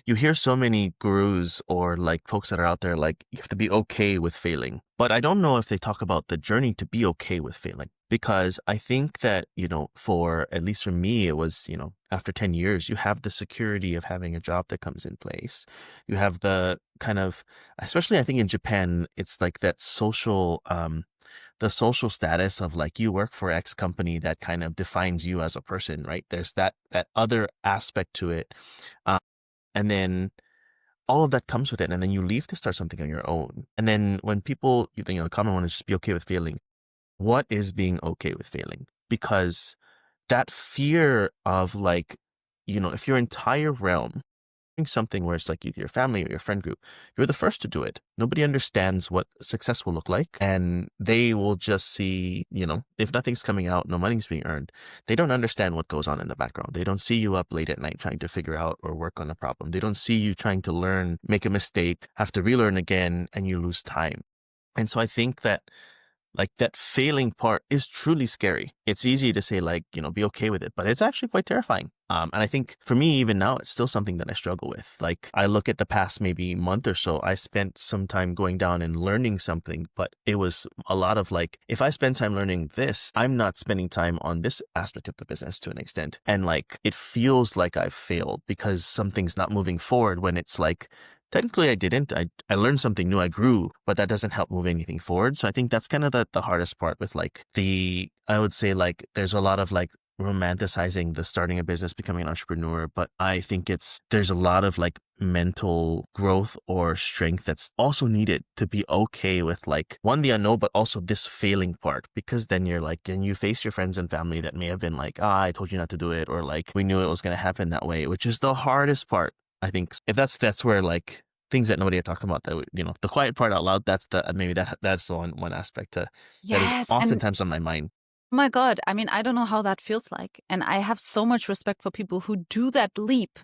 you hear so many gurus or like folks that are out there, like you have to be okay with failing. But I don't know if they talk about the journey to be okay with failing. Because I think that, for at least for me, it was, after 10 years, you have the security of having a job that comes in place. You have the kind of, especially I think in Japan, it's like that the social status of like you work for X company that kind of defines you as a person, right? There's that other aspect to it. Uh, and then all of that comes with it. And then you leave to start something on your own. And then when people, the common one is just be okay with failing. What is being okay with failing? Because that fear of like, if your entire realm doing something where it's like either your family or your friend group, you're the first to do it. Nobody understands what success will look like. And they will just see, if nothing's coming out, no money's being earned, they don't understand what goes on in the background. They don't see you up late at night trying to figure out or work on a problem. They don't see you trying to learn, make a mistake, have to relearn again, and you lose time. And so I think that like that failing part is truly scary. It's easy to say like, be okay with it, but it's actually quite terrifying. And I think for me, even now, it's still something that I struggle with. Like I look at the past maybe month or so, I spent some time going down and learning something, but it was a lot of like, if I spend time learning this, I'm not spending time on this aspect of the business to an extent. And like, it feels like I've failed because something's not moving forward when it's like, technically, I didn't. I learned something new. I grew, but that doesn't help move anything forward. So I think that's kind of the hardest part with like I would say like there's a lot of like romanticizing the starting a business, becoming an entrepreneur. But I think there's a lot of like mental growth or strength that's also needed to be okay with like one, the unknown, but also this failing part, because then you're like, and you face your friends and family that may have been like, I told you not to do it. Or like, we knew it was going to happen that way, which is the hardest part. I think if that's where like things that nobody are talking about that, the quiet part out loud, that's that's the one aspect that is Yes. And oftentimes on my mind. oh my God, I mean, I don't know how that feels like. And I have so much respect for people who do that leap